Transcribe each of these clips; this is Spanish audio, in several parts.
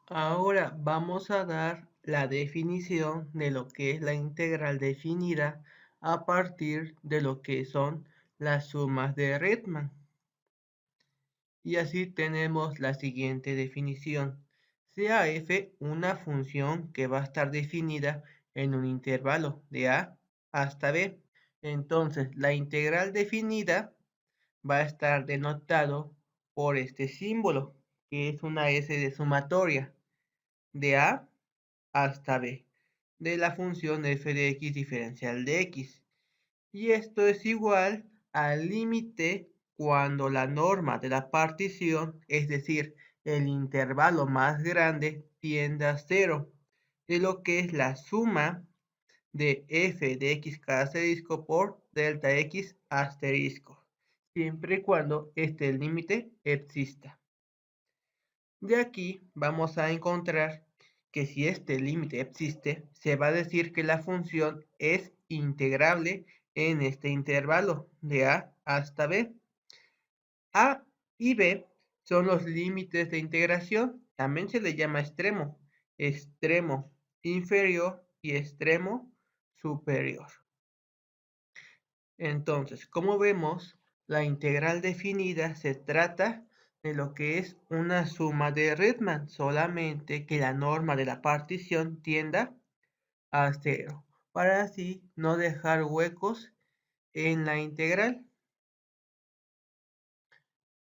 Ahora vamos a dar la definición de lo que es la integral definida a partir de lo que son las sumas de Riemann. Y así tenemos la siguiente definición. Sea f una función que va a estar definida en un intervalo de a hasta b. Entonces la integral definida va a estar denotado por este símbolo, que es una s de sumatoria, de a hasta b, de la función f de x diferencial de x. Y esto es igual al límite cuando la norma de la partición, es decir, el intervalo más grande, tiende a 0, de lo que es la suma de f de x cada asterisco por delta x asterisco, siempre y cuando este límite exista. De aquí vamos a encontrar que si este límite existe, se va a decir que la función es integrable en este intervalo de a hasta b. A y b son los límites de integración, también se le llama extremo, extremo inferior y extremo superior. Entonces, como vemos, la integral definida se trata de lo que es una suma de Riemann, solamente que la norma de la partición tienda a 0, para así no dejar huecos en la integral.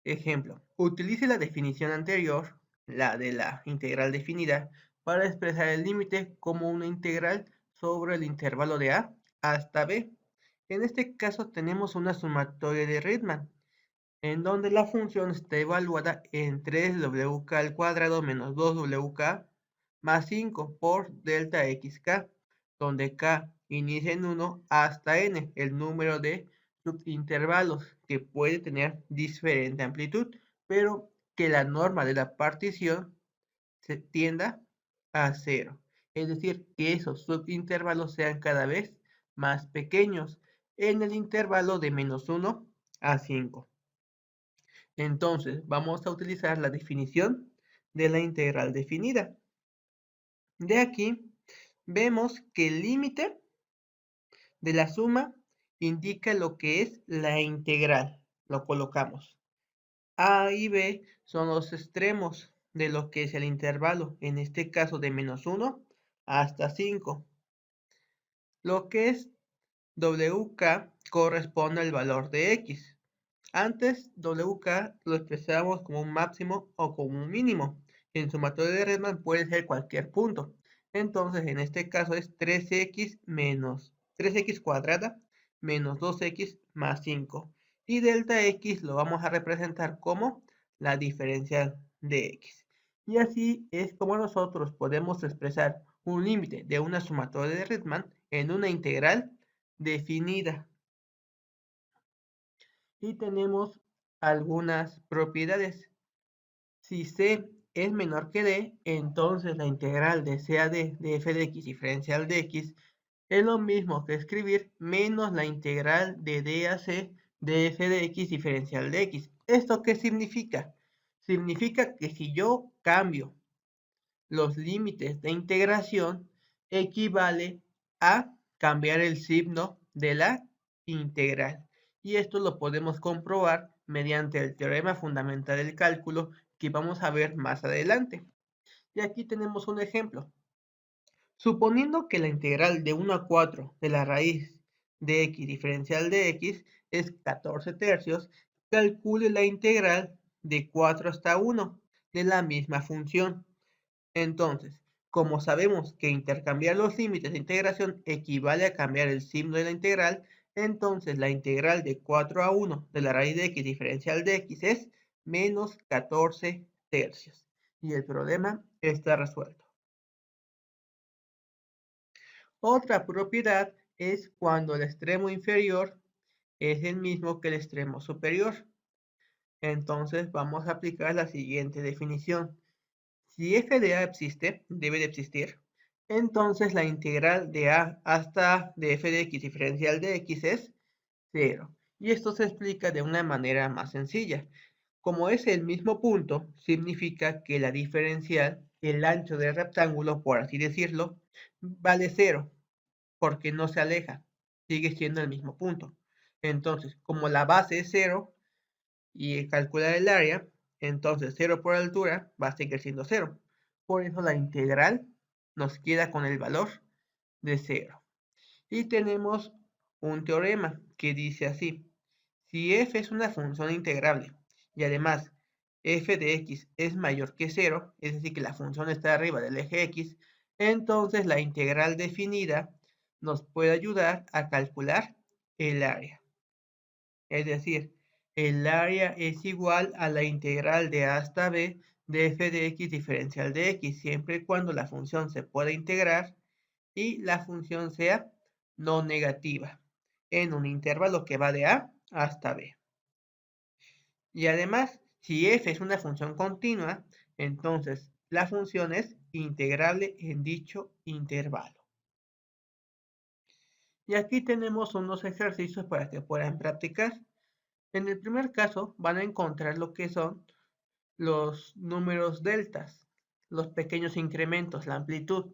Ejemplo, utilice la definición anterior, la de la integral definida, para expresar el límite como una integral sobre el intervalo de a hasta b. En este caso tenemos una sumatoria de Riemann, en donde la función está evaluada en 3wk al cuadrado menos 2wk más 5 por delta xk, donde k inicia en 1 hasta n, el número de subintervalos que puede tener diferente amplitud, pero que la norma de la partición se tienda a 0. Es decir, que esos subintervalos sean cada vez más pequeños en el intervalo de menos 1 a 5. Entonces, vamos a utilizar la definición de la integral definida. De aquí, vemos que el límite de la suma indica lo que es la integral. Lo colocamos. A y B son los extremos de lo que es el intervalo, en este caso de menos 1 hasta 5. Lo que es WK corresponde al valor de X. Antes, WK lo expresábamos como un máximo o como un mínimo. En sumatoria de Riemann puede ser cualquier punto. Entonces, en este caso es 3x menos 3x cuadrada menos 2x más 5. Y delta x lo vamos a representar como la diferencial de x. Y así es como nosotros podemos expresar un límite de una sumatoria de Riemann en una integral definida. Y tenemos algunas propiedades. Si c es menor que d, entonces la integral de c a d de f de x diferencial de x es lo mismo que escribir menos la integral de d a c de f de x diferencial de x. ¿Esto qué significa? Significa que si yo cambio los límites de integración, equivale a cambiar el signo de la integral. Y esto lo podemos comprobar mediante el teorema fundamental del cálculo que vamos a ver más adelante. Y aquí tenemos un ejemplo. Suponiendo que la integral de 1 a 4 de la raíz de x diferencial de x es 14 tercios, calcule la integral de 4 hasta 1 de la misma función. Entonces, como sabemos que intercambiar los límites de integración equivale a cambiar el signo de la integral, entonces la integral de 4 a 1 de la raíz de x diferencial de x es menos 14 tercios. Y el problema está resuelto. Otra propiedad es cuando el extremo inferior es el mismo que el extremo superior. Entonces vamos a aplicar la siguiente definición. Si f de a existe, debe de existir, entonces la integral de a hasta de f de x diferencial de x es 0. Y esto se explica de una manera más sencilla. Como es el mismo punto, significa que la diferencial el ancho del rectángulo, por así decirlo, vale 0, porque no se aleja, sigue siendo el mismo punto. Entonces, como la base es 0 y calcular el área, entonces 0 por altura va a seguir siendo 0. Por eso la integral nos queda con el valor de 0. Y tenemos un teorema que dice así: si f es una función integrable y además f de x es mayor que 0, es decir, que la función está arriba del eje x, entonces la integral definida nos puede ayudar a calcular el área. Es decir, el área es igual a la integral de a hasta b de f de x diferencial de x, siempre y cuando la función se pueda integrar y la función sea no negativa en un intervalo que va de a hasta b. Y además, si f es una función continua, entonces la función es integrable en dicho intervalo. Y aquí tenemos unos ejercicios para que puedan practicar. En el primer caso van a encontrar lo que son los números deltas, los pequeños incrementos, la amplitud,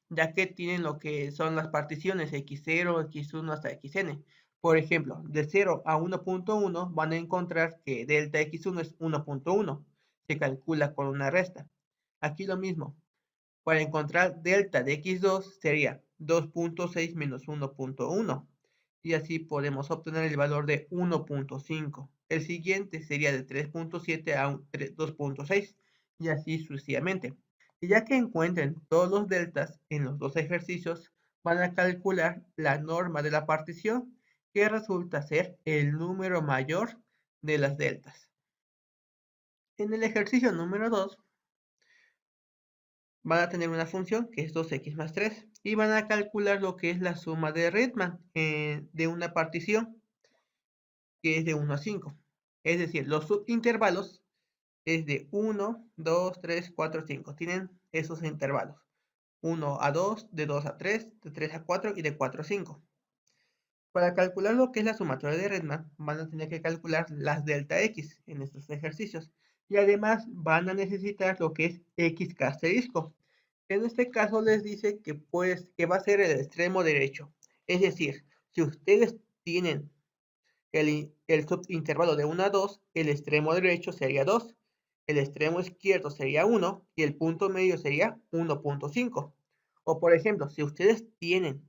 ya que tienen lo que son las particiones x0, x1 hasta xn. Por ejemplo, de 0 a 1.1 van a encontrar que delta x1 es 1.1, se calcula con una resta. Aquí lo mismo, para encontrar delta de x2 sería 2.6 menos 1.1 y así podemos obtener el valor de 1.5. El siguiente sería de 3.7 a 2.6 y así sucesivamente. Y ya que encuentren todos los deltas en los dos ejercicios, van a calcular la norma de la partición, que resulta ser el número mayor de las deltas. En el ejercicio número 2, van a tener una función que es 2x más 3 y van a calcular lo que es la suma de Riemann de una partición que es de 1 a 5. Es decir, los subintervalos es de 1, 2, 3, 4, 5. Tienen esos intervalos. 1 a 2, de 2 a 3, de 3 a 4 y de 4 a 5. Para calcular lo que es la sumatoria de Riemann, van a tener que calcular las delta x en estos ejercicios. Y además van a necesitar lo que es x asterisco. En este caso les dice que, que va a ser el extremo derecho. Es decir, si ustedes tienen el subintervalo de 1 a 2, el extremo derecho sería 2, el extremo izquierdo sería 1 y el punto medio sería 1.5. O por ejemplo, si ustedes tienen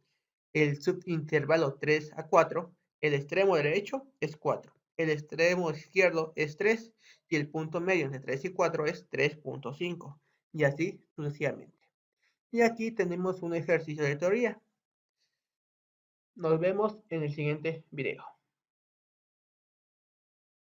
el subintervalo 3 a 4, el extremo derecho es 4, el extremo izquierdo es 3 y el punto medio entre 3 y 4 es 3.5 y así sucesivamente. Y aquí tenemos un ejercicio de teoría. Nos vemos en el siguiente video.